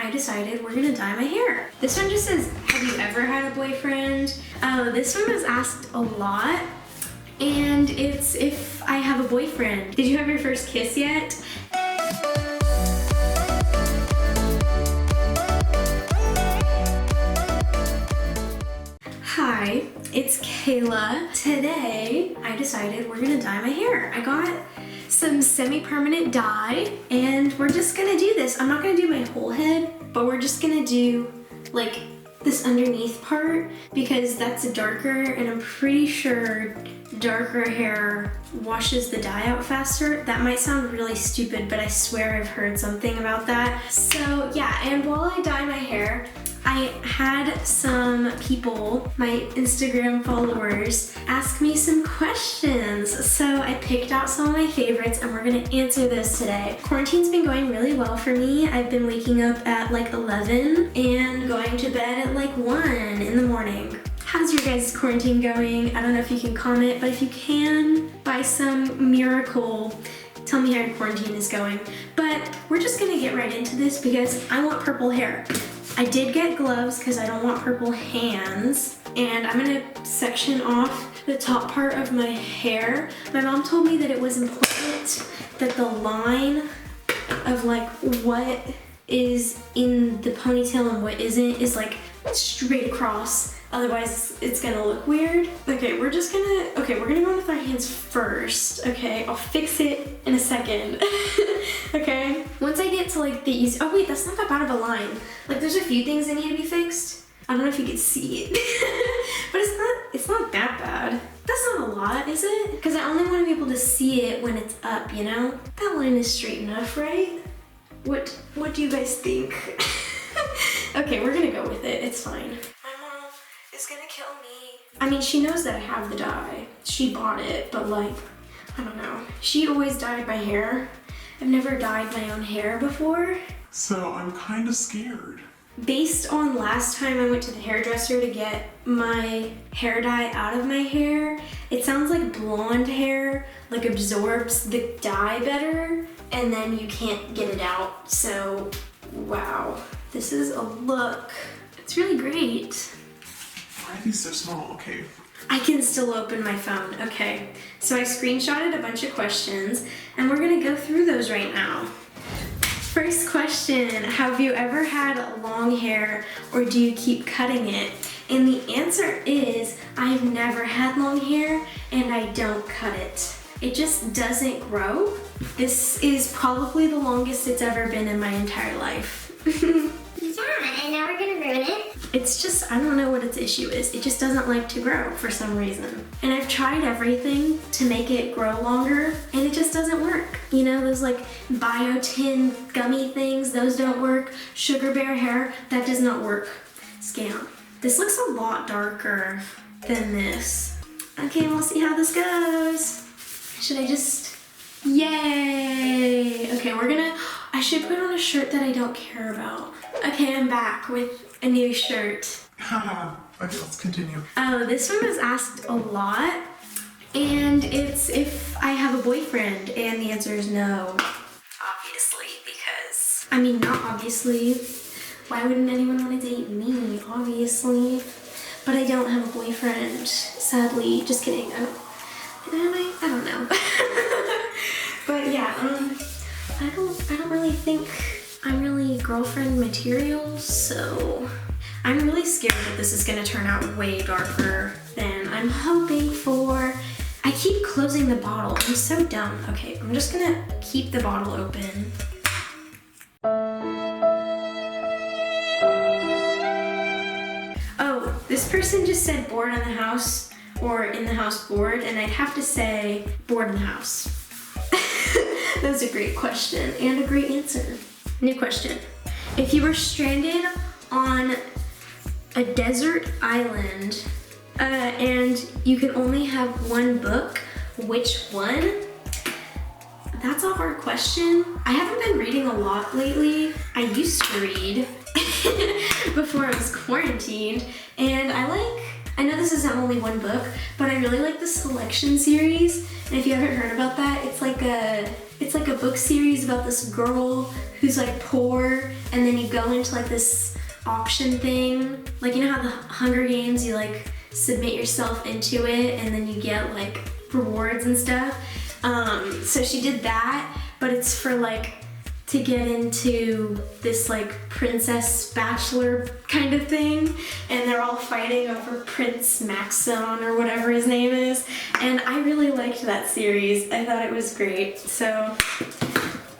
I decided we're gonna dye my hair. This one just says, have you ever had a boyfriend? This one was asked a lot, and it's if I have a boyfriend. Did you have your first kiss yet? Hi, it's Kayla. Today, I decided we're gonna dye my hair. I got some semi-permanent dye, and we're just gonna do this. I'm not gonna do my whole head, but we're just gonna do like this underneath part because that's darker, and I'm pretty sure darker hair washes the dye out faster. That might sound really stupid, but I swear I've heard something about that. So yeah, and while I dye my hair, I had some people, my Instagram followers, ask me some questions. So I picked out some of my favorites and we're gonna answer those today. Quarantine's been going really well for me. I've been waking up at like 11 and going to bed at like 1 in the morning. How's your guys' quarantine going? I don't know if you can comment, but if you can, by some miracle, tell me how your quarantine is going. But we're just gonna get right into this because I want purple hair. I did get gloves because I don't want purple hands, and I'm gonna section off the top part of my hair. My mom told me that it was important that the line of like what is in the ponytail and what isn't is like straight across, otherwise it's gonna look weird. Okay, we're gonna go with our hands first. Okay, I'll fix it in a second. Okay, once I get to like the easy, oh wait, that's not that bad of a line. Like there's a few things that need to be fixed. I don't know if you can see it, but it's not that bad. That's not a lot, is it? Because I only want to be able to see it when it's up, you know? That line is straight enough, right? What do you guys think? Okay, we're gonna go with it, it's fine. My mom is gonna kill me. I mean, she knows that I have the dye. She bought it, but like, I don't know. She always dyed my hair. I've never dyed my own hair before. So I'm kind of scared. Based on last time I went to the hairdresser to get my hair dye out of my hair, it sounds like blonde hair like absorbs the dye better and then you can't get it out. So, wow. This is a look. It's really great. Why are these so small? Okay. I can still open my phone. Okay, so I screenshotted a bunch of questions and we're gonna go through those right now. First question, have you ever had long hair or do you keep cutting it? And the answer is, I've never had long hair and I don't cut it. It just doesn't grow. This is probably the longest it's ever been in my entire life. Yeah, and now we're gonna ruin it. It's just, I don't know what its issue is. It just doesn't like to grow for some reason. And I've tried everything to make it grow longer and it just doesn't work. You know, those like biotin gummy things, those don't work. Sugar bear hair, that does not work. Scam. This looks a lot darker than this. Okay, we'll see how this goes. Should I just, yay. Okay, I should put on a shirt that I don't care about. Okay, I'm back with a new shirt. Haha, okay, let's continue. Oh, this one was asked a lot, and it's if I have a boyfriend, and the answer is no. Obviously, because, I mean, not obviously. Why wouldn't anyone want to date me? Obviously. But I don't have a boyfriend, sadly. Just kidding. I don't know. But yeah, I don't really think I'm really girlfriend material, so I'm really scared that this is gonna turn out way darker than I'm hoping for. I keep closing the bottle, I'm so dumb. Okay, I'm just gonna keep the bottle open. Oh, this person just said bored in the house or in the house bored, and I'd have to say bored in the house. That was a great question and a great answer. New question. If you were stranded on a desert island and you could only have one book, which one? That's a hard question. I haven't been reading a lot lately. I used to read before I was quarantined, and I I know this isn't only one book, but I really like the Selection series. And if you haven't heard about that, it's like a book series about this girl who's like poor, and then you go into like this auction thing. Like, you know how the Hunger Games, you like submit yourself into it and then you get like rewards and stuff. So she did that, but it's for like to get into this like princess bachelor kind of thing, and they're all fighting over Prince Maxon or whatever his name is, and I really liked that series. I thought it was great, so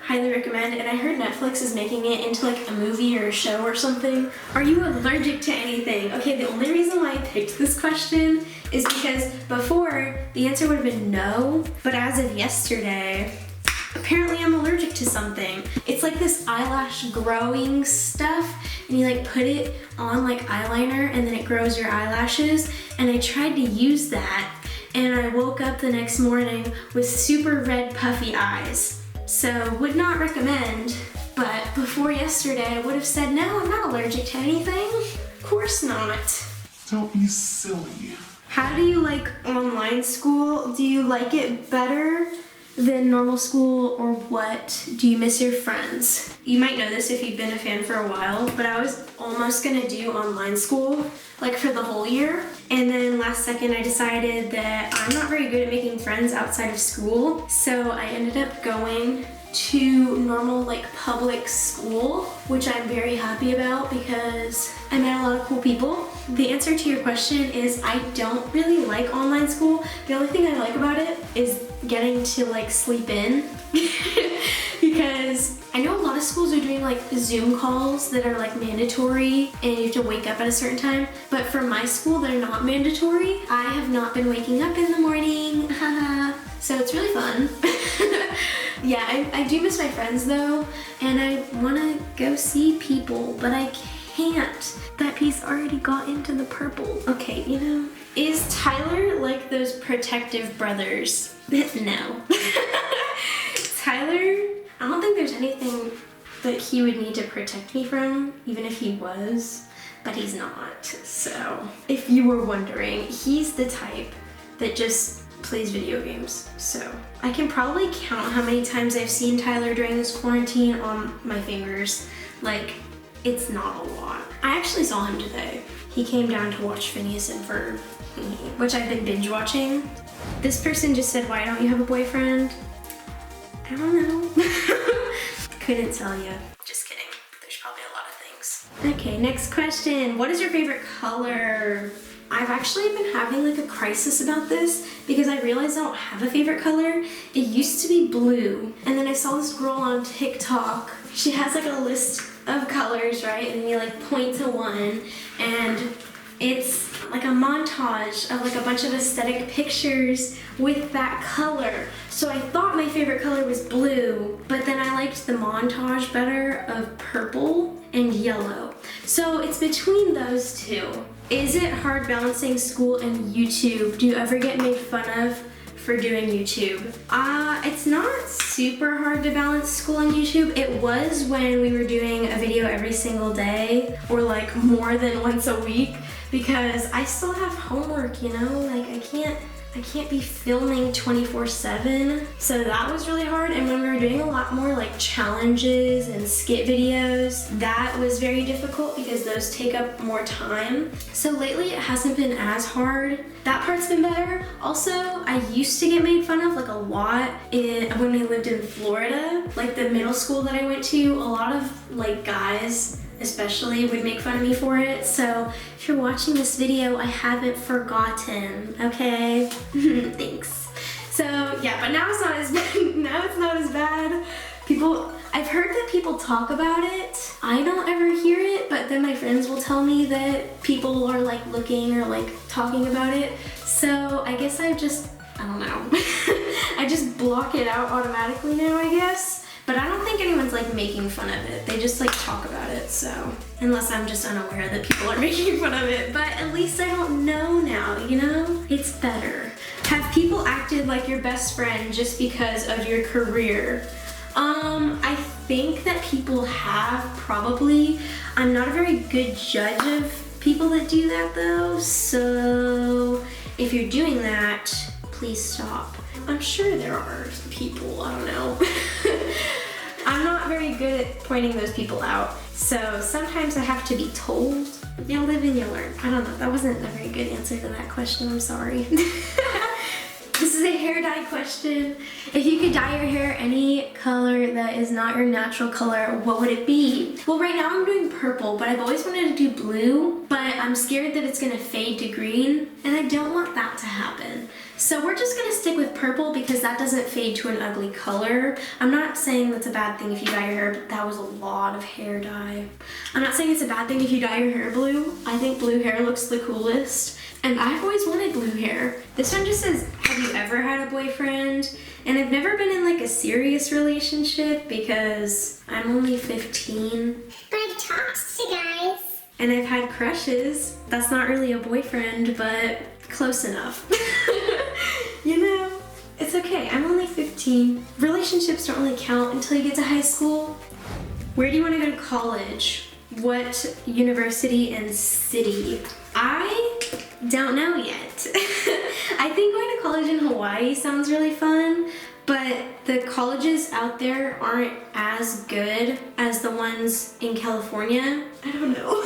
highly recommend. And I heard Netflix is making it into like a movie or a show or something. Are you allergic to anything? Okay, the only reason why I picked this question is because before the answer would have been no, but as of yesterday, apparently I'm allergic to something. It's like this eyelash growing stuff, and you like put it on like eyeliner and then it grows your eyelashes, and I tried to use that and I woke up the next morning with super red puffy eyes. So would not recommend, but before yesterday I would have said no, I'm not allergic to anything. Of course not. Don't be silly. How do you like online school? Do you like it better than normal school, or what? Do you miss your friends? You might know this if you've been a fan for a while, but I was almost gonna do online school like for the whole year, and then last second I decided that I'm not very good at making friends outside of school, so I ended up going to normal like public school, which I'm very happy about because I met a lot of cool people. The answer to your question is I don't really like online school. The only thing I like about it is getting to like sleep in because I know a lot of schools are doing like Zoom calls that are like mandatory and you have to wake up at a certain time, but for my school they're not mandatory. I have not been waking up in the morning, so it's really fun. Yeah, I do miss my friends though, and I want to go see people, but I can't. That piece already got into the purple. Okay, you know. Is Tyler like those protective brothers? No. Tyler, I don't think there's anything that he would need to protect me from, even if he was, but he's not. So, if you were wondering, he's the type that just plays video games. So I can probably count how many times I've seen Tyler during this quarantine on my fingers. Like, it's not a lot. I actually saw him today. He came down to watch Phineas and Ferb, which I've been binge watching. This person just said, why don't you have a boyfriend? I don't know. Couldn't tell you. Just kidding. There's probably a lot of things. Okay, next question. What is your favorite color? I've actually been having like a crisis about this because I realized I don't have a favorite color. It used to be blue, and then I saw this girl on TikTok. She has like a list of colors, right? And then you like point to one, and it's like a montage of like a bunch of aesthetic pictures with that color. So I thought my favorite color was blue, but then I liked the montage better of purple and yellow. So it's between those two. Is it hard balancing school and YouTube? Do you ever get made fun of for doing YouTube? It's not super hard to balance school and YouTube. It was when we were doing a video every single day, or like more than once a week, because I still have homework, you know? Like I can't be filming 24/7. So that was really hard. And when we were doing a lot more like challenges and skit videos, that was very difficult because those take up more time. So lately it hasn't been as hard. That part's been better. Also, I used to get made fun of like a lot when we lived in Florida. Like the middle school that I went to, a lot of like guys especially would make fun of me for it. So if you're watching this video, I haven't forgotten, okay? Thanks. So yeah, but now it's not as bad. Now it's not as bad. I've heard that people talk about it. I don't ever hear it, but then my friends will tell me that people are like looking or like talking about it. So I guess I don't know. I just block it out automatically now, I guess. But I don't think anyone's like making fun of it. They just like talk about it, so. Unless I'm just unaware that people are making fun of it. But at least I don't know now, you know? It's better. Have people acted like your best friend just because of your career? I think that people have, probably. I'm not a very good judge of people that do that though, so if you're doing that, please stop. I'm sure there are people, I don't know. I'm not very good at pointing those people out, so sometimes I have to be told. You live and you learn. I don't know, that wasn't a very good answer to that question, I'm sorry. This is a hair dye question. If you could dye your hair any color that is not your natural color, what would it be? Well, right now I'm doing purple, but I've always wanted to do blue, but I'm scared that it's gonna fade to green, and I don't want that to happen. So we're just gonna stick with purple because that doesn't fade to an ugly color. I'm not saying that's a bad thing if you dye your hair, but that was a lot of hair dye. I'm not saying it's a bad thing if you dye your hair blue. I think blue hair looks the coolest. And I've always wanted blue hair. This one just says, have you ever had a boyfriend? And I've never been in like a serious relationship because I'm only 15. But I've talked to guys. And I've had crushes. That's not really a boyfriend, but close enough. You know, it's okay. I'm only 15. Relationships don't really count until you get to high school. Where do you want to go to college? What university and city? I don't know yet. I think going to college in Hawaii sounds really fun, but the colleges out there aren't as good as the ones in California. I don't know.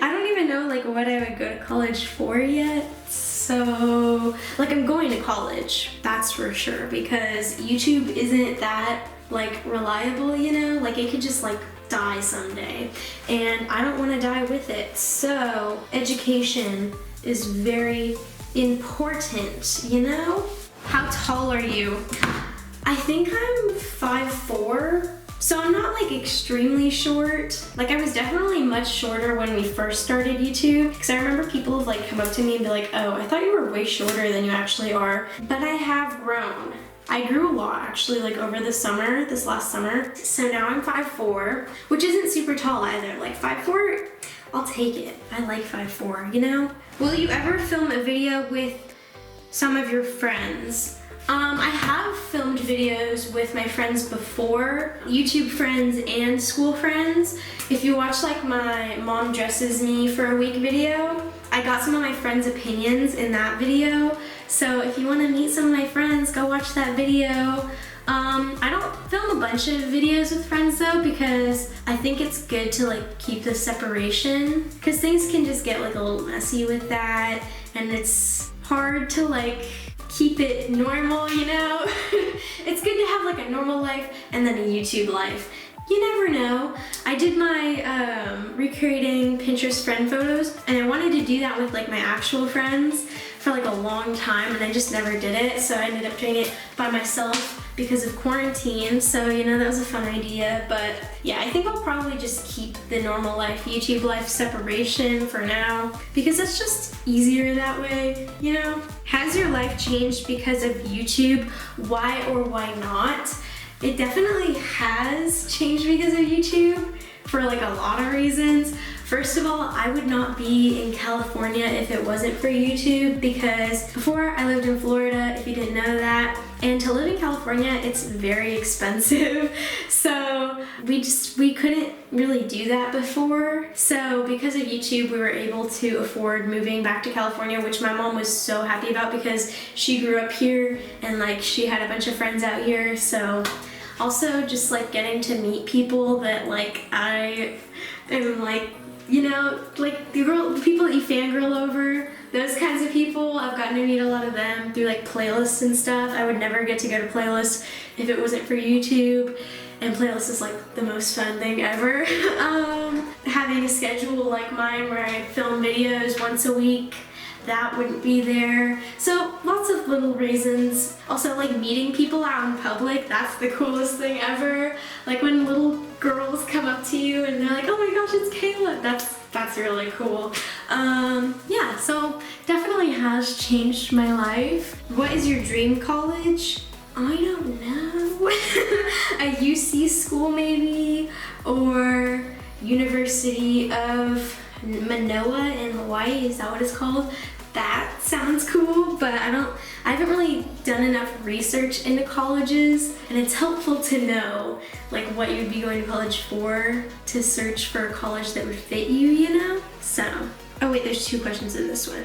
I don't even know like what I would go to college for yet. So, like I'm going to college, that's for sure, because YouTube isn't that like reliable, you know? Like it could just like die someday, and I don't want to die with it. So education is very important, you know? How tall are you? I think I'm 5'4", so I'm not like extremely short. Like I was definitely much shorter when we first started YouTube, because I remember people have like come up to me and be like, oh, I thought you were way shorter than you actually are. But I have grown. I grew a lot actually, like over the summer, this last summer. So now I'm 5'4", which isn't super tall either. Like 5'4", I'll take it. I like 5'4", you know? Will you ever film a video with some of your friends? I have filmed videos with my friends before, YouTube friends and school friends. If you watch like my mom dresses me for a week video, I got some of my friends' opinions in that video. So if you want to meet some of my friends, go watch that video. I don't film a bunch of videos with friends though, because I think it's good to like keep the separation, because things can just get like a little messy with that, and it's hard to like keep it normal, you know? It's good to have like a normal life and then a YouTube life. You never know. I did my recreating Pinterest friend photos, and I wanted to do that with like my actual friends for like a long time, and I just never did it. So I ended up doing it by myself because of quarantine. So, you know, that was a fun idea. But yeah, I think I'll probably just keep the normal life, YouTube life separation for now, because it's just easier that way, you know? Has your life changed because of YouTube? Why or why not? It definitely has changed because of YouTube for like a lot of reasons. First of all, I would not be in California if it wasn't for YouTube, because before I lived in Florida, if you didn't know that, and to live in California, it's very expensive. So we couldn't really do that before. So because of YouTube, we were able to afford moving back to California, which my mom was so happy about because she grew up here and like she had a bunch of friends out here. So also just like getting to meet people that like I am like, you know, like the people that you fangirl over, those kinds of people. I've gotten to meet a lot of them through like playlists and stuff. I would never get to go to playlists if it wasn't for YouTube, and playlist is like the most fun thing ever. Having a schedule like mine where I film videos once a week, that wouldn't be there. So lots of little reasons. Also like meeting people out in public, that's the coolest thing ever. Like when little girls come up to you and they're like, oh my gosh, it's Kayla. That's really cool. Yeah, so definitely has changed my life. What is your dream college? I don't know. A UC school maybe, or University of Manoa in Hawaii, is that what it's called? that sounds cool, but I haven't really done enough research into colleges, and it's helpful to know like what you'd be going to college for, to search for a college that would fit you, you know? So, oh wait, there's 2 questions in this one.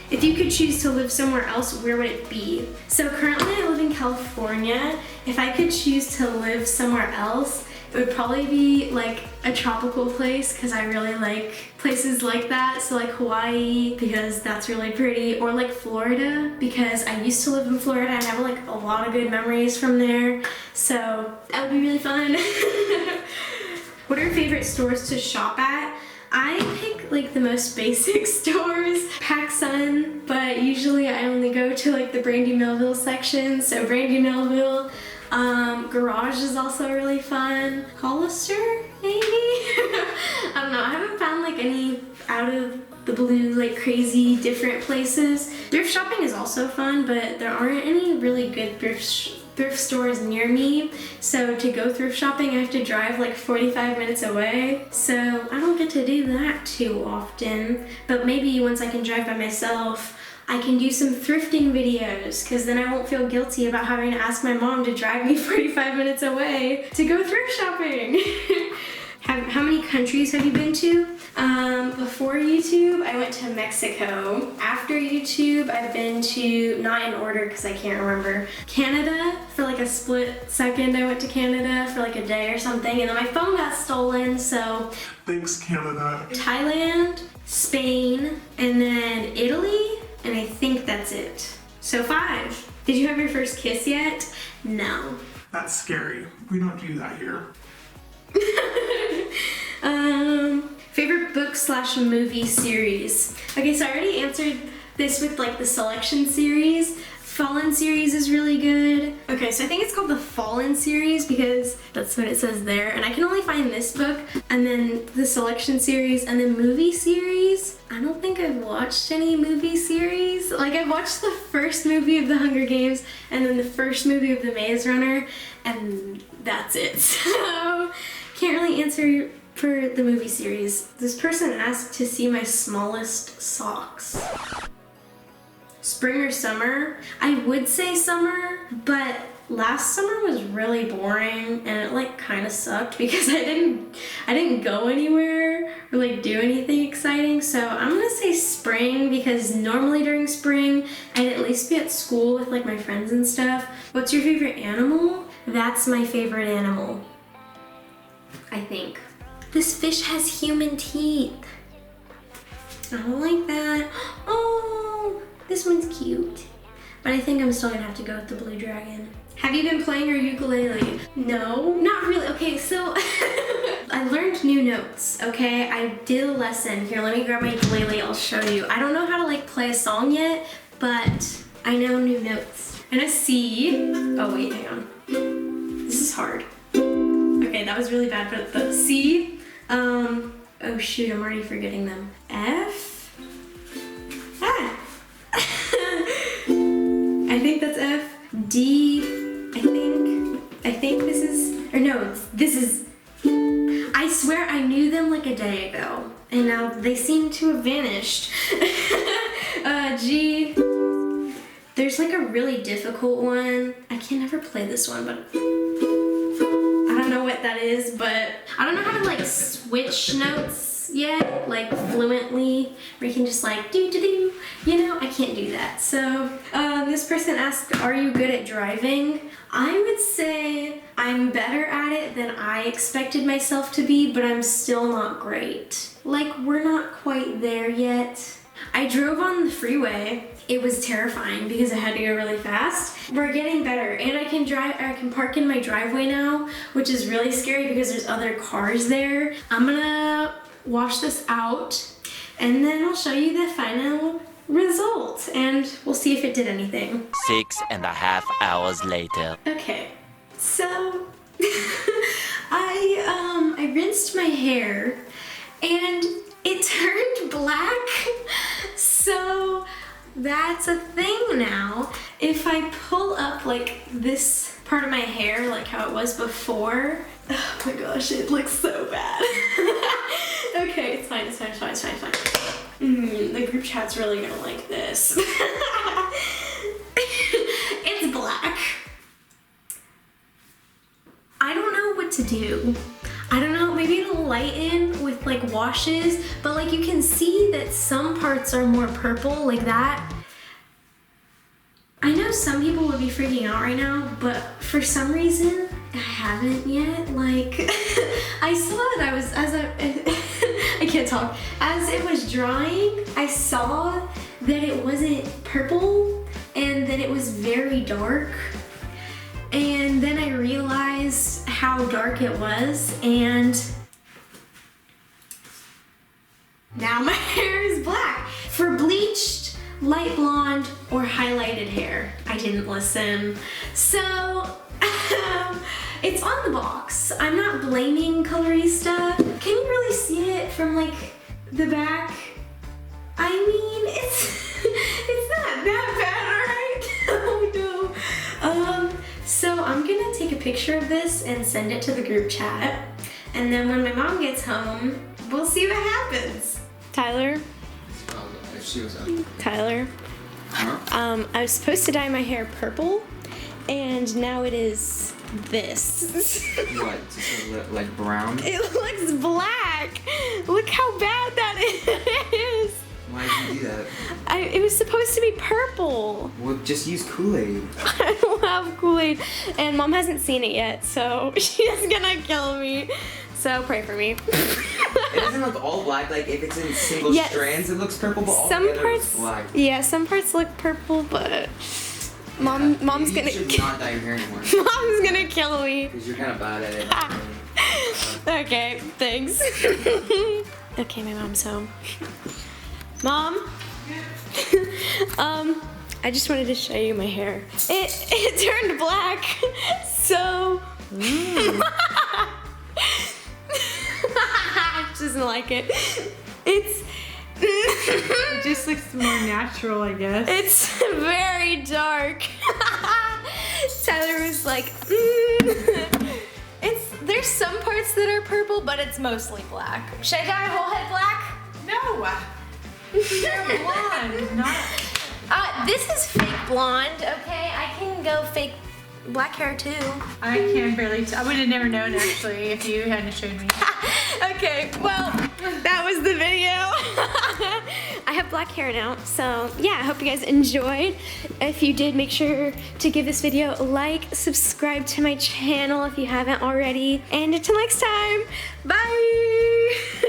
If you could choose to live somewhere else, where would it be? So currently I live in California. If I could choose to live somewhere else, it would probably be like a tropical place, because I really like places like that. So like Hawaii, because that's really pretty, or like Florida, because I used to live in Florida and I have like a lot of good memories from there. So that would be really fun. What are your favorite stores to shop at? I pick like the most basic stores, PacSun, but usually I only go to like the Brandy Melville section. So Brandy Melville, Garage is also really fun. Hollister, maybe? I don't know, I haven't found like any out of the blue, like crazy different places. Thrift shopping is also fun, but there aren't any really good thrift stores near me. So to go thrift shopping, I have to drive like 45 minutes away. So I don't get to do that too often. But maybe once I can drive by myself, I can do some thrifting videos, because then I won't feel guilty about having to ask my mom to drive me 45 minutes away to go thrift shopping. How many countries have you been to? Before YouTube, I went to Mexico. After YouTube, I've been to, not in order because I can't remember, Canada for like a split second. I went to Canada for like a day or something, and then my phone got stolen, so. Thanks, Canada. Thailand, Spain, and then Italy, and I think that's it. So 5. Did you have your first kiss yet? No. That's scary. We don't do that here. Favorite book/movie series. Okay, so I already answered this with like the Selection series. Fallen series is really good. Okay, so I think it's called the Fallen series because that's what it says there. And I can only find this book, and then the Selection series, and then movie series. I don't think I've watched any movie series. Like, I've watched the first movie of The Hunger Games and then the first movie of The Maze Runner, and that's it. So, can't really answer for the movie series. This person asked to see my smallest socks. Spring or summer? I would say summer, but last summer was really boring and it like kind of sucked because I didn't go anywhere or like do anything exciting. So I'm gonna say spring, because normally during spring I'd at least be at school with like my friends and stuff. What's your favorite animal? That's my favorite animal, I think. This fish has human teeth. I don't like that. Oh, this one's cute. But I think I'm still gonna have to go with the blue dragon. Have you been playing your ukulele? No, not really. Okay, so I learned new notes, okay? I did a lesson. Here, let me grab my ukulele, I'll show you. I don't know how to like play a song yet, but I know new notes. And a C. Oh wait, hang on. This is hard. Okay, that was really bad, but the C. Oh shoot, I'm already forgetting them. F. Ah. I think that's F. D. I think this is, or no, this is, I swear I knew them like a day ago, and now they seem to have vanished. G. There's like a really difficult one. I can never play this one, but I don't know what that is, but I don't know how to like switch notes yet, like fluently, where you can just like do, you know, I can't do that. So this person asked, are you good at driving? I would say I'm better at it than I expected myself to be, but I'm still not great. Like, we're not quite there yet. I drove on the freeway. It was terrifying because I had to go really fast. We're getting better, and I can park in my driveway now, which is really scary because there's other cars there. I'm gonna wash this out, and then I'll show you the final result, and we'll see if it did anything. 6.5 hours later. Okay, so I rinsed my hair, and it turned black, so that's a thing now. If I pull up like this part of my hair, like how it was before, oh my gosh, it looks so bad. Okay, it's fine. The group chat's really gonna like this. It's black. I don't know what to do. I don't know, maybe it'll lighten with like washes, but like you can see that some parts are more purple like that. I know some people would be freaking out right now, but for some reason, I haven't yet. Like, I saw it, I can't talk. As it was drying, I saw that it wasn't purple and that it was very dark. And then I realized how dark it was, and now my hair is black. For bleached, light blonde, or highlighted hair, I didn't listen. So, it's on the box. I'm not blaming Colorista. Can you really see it from like the back? I mean, it's not that bad, alright? Oh no. So I'm gonna take a picture of this and send it to the group chat. And then when my mom gets home, we'll see what happens. Tyler? If she was up. Tyler? Huh? I was supposed to dye my hair purple, and now it is this. What? Does it look like brown? It looks black. Look how bad that is. Why did you do that? It was supposed to be purple. Well, just use Kool-Aid. I don't have Kool-Aid, and Mom hasn't seen it yet, so she's gonna kill me. So pray for me. It doesn't look all black. Like if it's in single Yes. strands, it looks purple, but all Some together parts, it's black. yeah, some parts look purple, but Mom's Maybe gonna. You should not dye your hair anymore. Mom's gonna kill me. Because you're kind of bad at it. Okay, thanks. Okay, my mom's home. Mom? I just wanted to show you my hair. It turned black, so... She doesn't like it. It just looks more natural, I guess. It's very dark. Tyler was like, there's some parts that are purple, but it's mostly black. Should I dye whole head black? No! You're blonde, not... This is fake blonde, okay? I can go fake black hair too. I can barely I would have never known, actually, if you hadn't showed me. Okay, well, that was the video. I have black hair now, so yeah, I hope you guys enjoyed. If you did, make sure to give this video a like, subscribe to my channel if you haven't already, and until next time, bye!